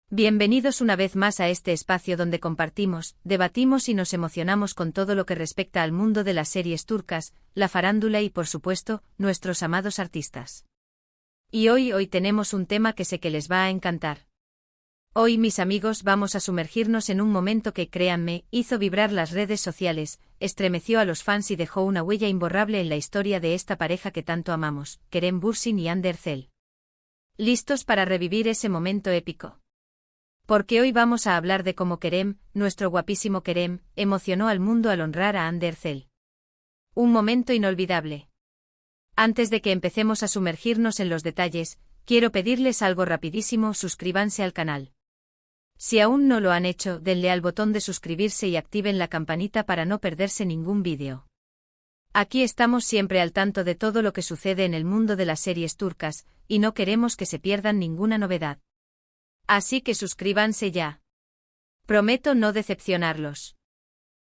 Bienvenidos una vez más a este espacio donde compartimos, debatimos y nos emocionamos con todo lo que respecta al mundo de las series turcas, la farándula y por supuesto, nuestros amados artistas. Y hoy tenemos un tema que sé que les va a encantar. Hoy, mis amigos, vamos a sumergirnos en un momento que, créanme, hizo vibrar las redes sociales, estremeció a los fans y dejó una huella imborrable en la historia de esta pareja que tanto amamos, Kerem Bürsin y Hande Erçel. ¿Listos para revivir ese momento épico? Porque hoy vamos a hablar de cómo Kerem, nuestro guapísimo Kerem, emocionó al mundo al honrar a Hande Erçel. Un momento inolvidable. Antes de que empecemos a sumergirnos en los detalles, quiero pedirles algo rapidísimo: suscríbanse al canal. Si aún no lo han hecho, denle al botón de suscribirse y activen la campanita para no perderse ningún vídeo. Aquí estamos siempre al tanto de todo lo que sucede en el mundo de las series turcas, y no queremos que se pierdan ninguna novedad. Así que suscríbanse ya. Prometo no decepcionarlos.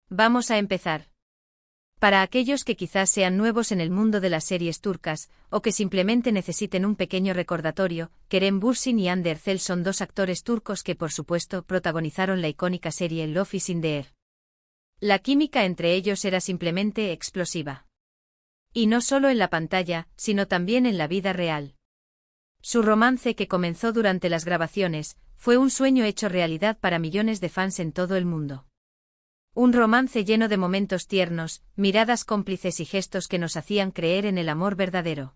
Vamos a empezar. Para aquellos que quizás sean nuevos en el mundo de las series turcas, o que simplemente necesiten un pequeño recordatorio, Kerem Bürsin y Hande Erçel son dos actores turcos que por supuesto protagonizaron la icónica serie Love is in the Air. La química entre ellos era simplemente explosiva. Y no solo en la pantalla, sino también en la vida real. Su romance, que comenzó durante las grabaciones, fue un sueño hecho realidad para millones de fans en todo el mundo. Un romance lleno de momentos tiernos, miradas cómplices y gestos que nos hacían creer en el amor verdadero.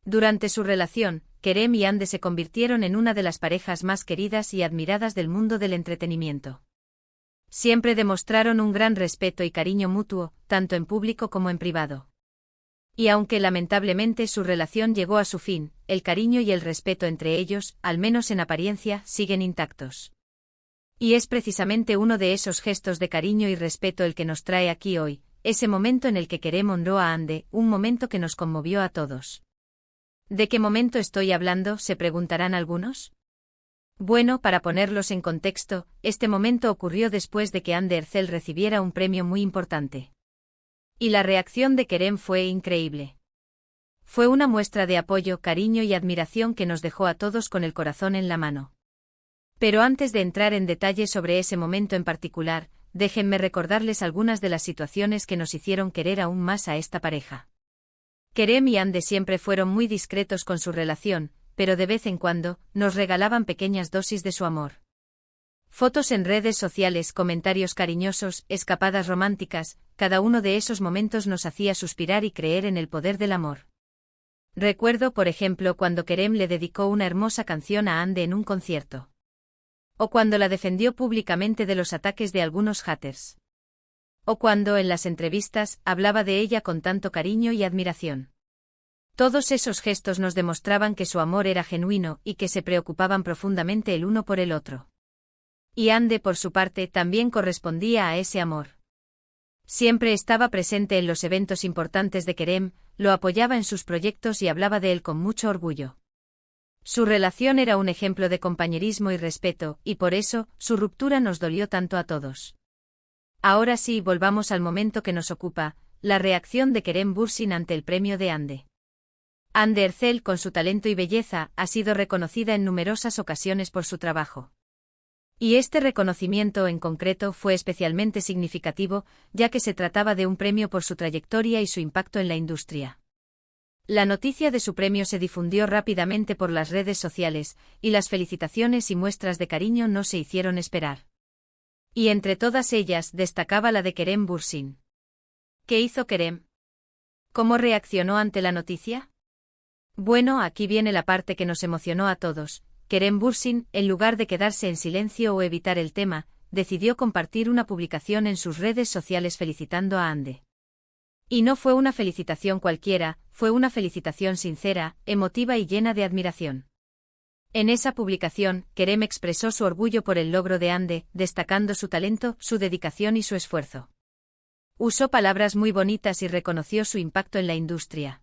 Durante su relación, Kerem y Hande se convirtieron en una de las parejas más queridas y admiradas del mundo del entretenimiento. Siempre demostraron un gran respeto y cariño mutuo, tanto en público como en privado. Y aunque lamentablemente su relación llegó a su fin, el cariño y el respeto entre ellos, al menos en apariencia, siguen intactos. Y es precisamente uno de esos gestos de cariño y respeto el que nos trae aquí hoy, ese momento en el que Kerem honró a Hande, un momento que nos conmovió a todos. ¿De qué momento estoy hablando?, se preguntarán algunos. Bueno, para ponerlos en contexto, este momento ocurrió después de que Hande Erçel recibiera un premio muy importante. Y la reacción de Kerem fue increíble. Fue una muestra de apoyo, cariño y admiración que nos dejó a todos con el corazón en la mano. Pero antes de entrar en detalle sobre ese momento en particular, déjenme recordarles algunas de las situaciones que nos hicieron querer aún más a esta pareja. Kerem y Hande siempre fueron muy discretos con su relación, pero de vez en cuando, nos regalaban pequeñas dosis de su amor. Fotos en redes sociales, comentarios cariñosos, escapadas románticas, cada uno de esos momentos nos hacía suspirar y creer en el poder del amor. Recuerdo, por ejemplo, cuando Kerem le dedicó una hermosa canción a Hande en un concierto. O cuando la defendió públicamente de los ataques de algunos haters. O cuando, en las entrevistas, hablaba de ella con tanto cariño y admiración. Todos esos gestos nos demostraban que su amor era genuino y que se preocupaban profundamente el uno por el otro. Y Hande, por su parte, también correspondía a ese amor. Siempre estaba presente en los eventos importantes de Kerem, lo apoyaba en sus proyectos y hablaba de él con mucho orgullo. Su relación era un ejemplo de compañerismo y respeto, y por eso, su ruptura nos dolió tanto a todos. Ahora sí, volvamos al momento que nos ocupa, la reacción de Kerem Bürsin ante el premio de Hande. Hande Erçel, con su talento y belleza, ha sido reconocida en numerosas ocasiones por su trabajo. Y este reconocimiento en concreto fue especialmente significativo, ya que se trataba de un premio por su trayectoria y su impacto en la industria. La noticia de su premio se difundió rápidamente por las redes sociales, y las felicitaciones y muestras de cariño no se hicieron esperar. Y entre todas ellas destacaba la de Kerem Bürsin. ¿Qué hizo Kerem? ¿Cómo reaccionó ante la noticia? Bueno, aquí viene la parte que nos emocionó a todos. Kerem Bürsin, en lugar de quedarse en silencio o evitar el tema, decidió compartir una publicación en sus redes sociales felicitando a Hande. Y no fue una felicitación cualquiera, fue una felicitación sincera, emotiva y llena de admiración. En esa publicación, Kerem expresó su orgullo por el logro de Hande, destacando su talento, su dedicación y su esfuerzo. Usó palabras muy bonitas y reconoció su impacto en la industria.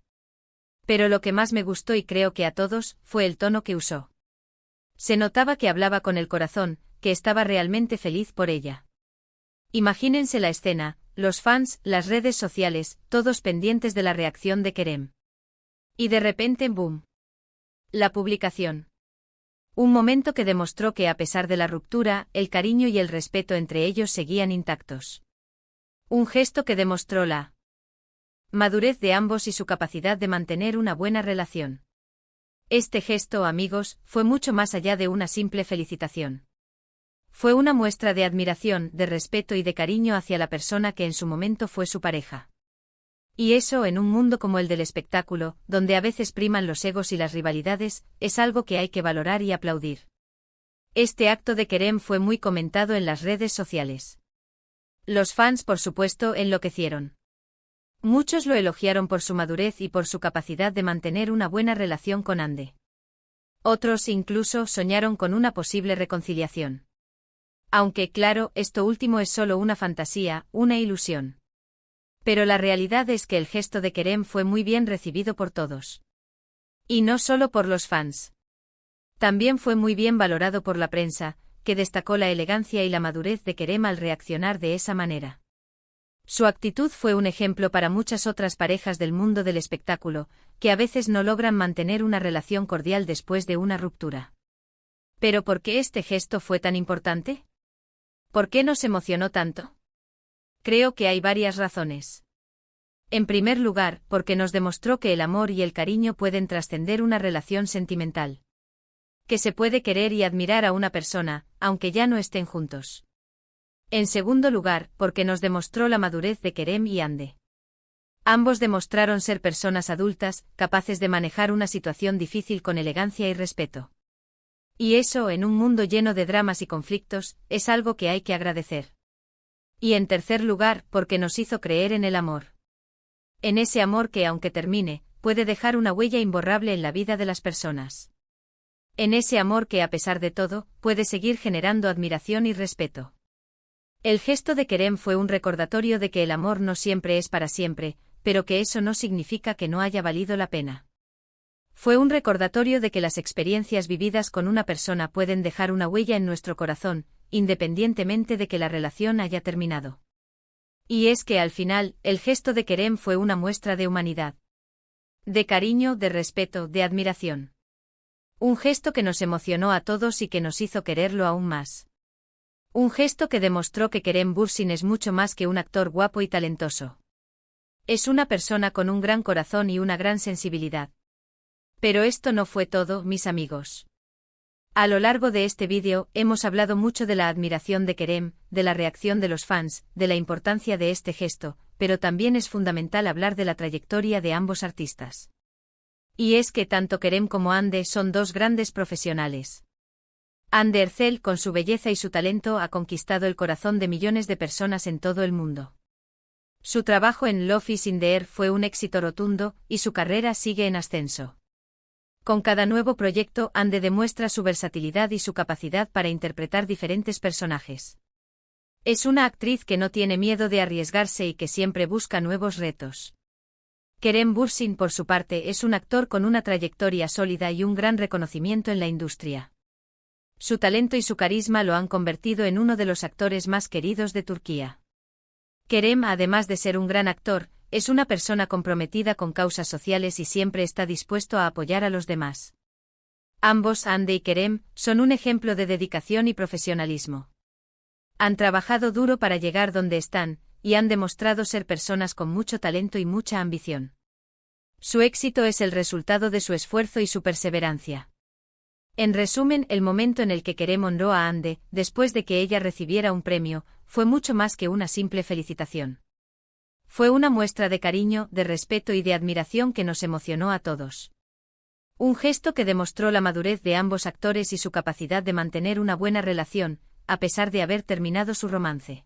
Pero lo que más me gustó, y creo que a todos, fue el tono que usó. Se notaba que hablaba con el corazón, que estaba realmente feliz por ella. Imagínense la escena, los fans, las redes sociales, todos pendientes de la reacción de Kerem. Y de repente, ¡boom! La publicación. Un momento que demostró que a pesar de la ruptura, el cariño y el respeto entre ellos seguían intactos. Un gesto que demostró la madurez de ambos y su capacidad de mantener una buena relación. Este gesto, amigos, fue mucho más allá de una simple felicitación. Fue una muestra de admiración, de respeto y de cariño hacia la persona que en su momento fue su pareja. Y eso, en un mundo como el del espectáculo, donde a veces priman los egos y las rivalidades, es algo que hay que valorar y aplaudir. Este acto de Kerem fue muy comentado en las redes sociales. Los fans, por supuesto, enloquecieron. Muchos lo elogiaron por su madurez y por su capacidad de mantener una buena relación con Ande. Otros incluso soñaron con una posible reconciliación. Aunque, claro, esto último es solo una fantasía, una ilusión. Pero la realidad es que el gesto de Kerem fue muy bien recibido por todos. Y no solo por los fans. También fue muy bien valorado por la prensa, que destacó la elegancia y la madurez de Kerem al reaccionar de esa manera. Su actitud fue un ejemplo para muchas otras parejas del mundo del espectáculo, que a veces no logran mantener una relación cordial después de una ruptura. ¿Pero por qué este gesto fue tan importante? ¿Por qué nos emocionó tanto? Creo que hay varias razones. En primer lugar, porque nos demostró que el amor y el cariño pueden trascender una relación sentimental. Que se puede querer y admirar a una persona, aunque ya no estén juntos. En segundo lugar, porque nos demostró la madurez de Kerem y Ande. Ambos demostraron ser personas adultas, capaces de manejar una situación difícil con elegancia y respeto. Y eso, en un mundo lleno de dramas y conflictos, es algo que hay que agradecer. Y en tercer lugar, porque nos hizo creer en el amor. En ese amor que, aunque termine, puede dejar una huella imborrable en la vida de las personas. En ese amor que, a pesar de todo, puede seguir generando admiración y respeto. El gesto de Kerem fue un recordatorio de que el amor no siempre es para siempre, pero que eso no significa que no haya valido la pena. Fue un recordatorio de que las experiencias vividas con una persona pueden dejar una huella en nuestro corazón, independientemente de que la relación haya terminado. Y es que al final, el gesto de Kerem fue una muestra de humanidad. De cariño, de respeto, de admiración. Un gesto que nos emocionó a todos y que nos hizo quererlo aún más. Un gesto que demostró que Kerem Bürsin es mucho más que un actor guapo y talentoso. Es una persona con un gran corazón y una gran sensibilidad. Pero esto no fue todo, mis amigos. A lo largo de este vídeo, hemos hablado mucho de la admiración de Kerem, de la reacción de los fans, de la importancia de este gesto, pero también es fundamental hablar de la trayectoria de ambos artistas. Y es que tanto Kerem como Ande son dos grandes profesionales. Ande Erçel, con su belleza y su talento, ha conquistado el corazón de millones de personas en todo el mundo. Su trabajo en Love is in the Air fue un éxito rotundo, y su carrera sigue en ascenso. Con cada nuevo proyecto, Ande demuestra su versatilidad y su capacidad para interpretar diferentes personajes. Es una actriz que no tiene miedo de arriesgarse y que siempre busca nuevos retos. Kerem Bürsin, por su parte, es un actor con una trayectoria sólida y un gran reconocimiento en la industria. Su talento y su carisma lo han convertido en uno de los actores más queridos de Turquía. Kerem, además de ser un gran actor, es una persona comprometida con causas sociales y siempre está dispuesto a apoyar a los demás. Ambos, Ande y Kerem, son un ejemplo de dedicación y profesionalismo. Han trabajado duro para llegar donde están, y han demostrado ser personas con mucho talento y mucha ambición. Su éxito es el resultado de su esfuerzo y su perseverancia. En resumen, el momento en el que Kerem honró a Ande, después de que ella recibiera un premio, fue mucho más que una simple felicitación. Fue una muestra de cariño, de respeto y de admiración que nos emocionó a todos. Un gesto que demostró la madurez de ambos actores y su capacidad de mantener una buena relación, a pesar de haber terminado su romance.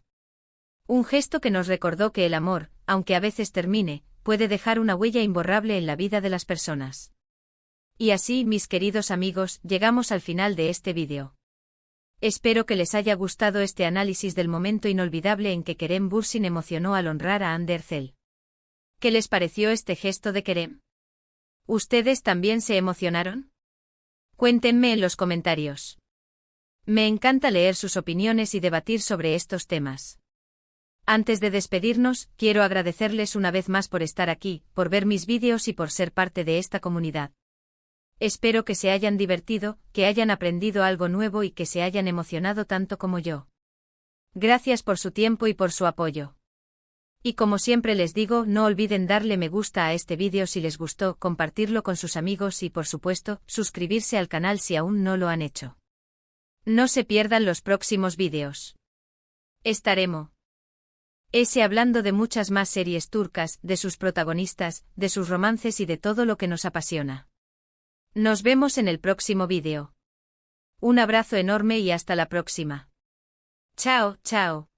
Un gesto que nos recordó que el amor, aunque a veces termine, puede dejar una huella imborrable en la vida de las personas. Y así, mis queridos amigos, llegamos al final de este vídeo. Espero que les haya gustado este análisis del momento inolvidable en que Kerem Bürsin emocionó al honrar a Ande Erçel. ¿Qué les pareció este gesto de Kerem? ¿Ustedes también se emocionaron? Cuéntenme en los comentarios. Me encanta leer sus opiniones y debatir sobre estos temas. Antes de despedirnos, quiero agradecerles una vez más por estar aquí, por ver mis vídeos y por ser parte de esta comunidad. Espero que se hayan divertido, que hayan aprendido algo nuevo y que se hayan emocionado tanto como yo. Gracias por su tiempo y por su apoyo. Y como siempre les digo, no olviden darle me gusta a este vídeo si les gustó, compartirlo con sus amigos y por supuesto, suscribirse al canal si aún no lo han hecho. No se pierdan los próximos vídeos. Estaremos hablando de muchas más series turcas, de sus protagonistas, de sus romances y de todo lo que nos apasiona. Nos vemos en el próximo vídeo. Un abrazo enorme y hasta la próxima. Chao, chao.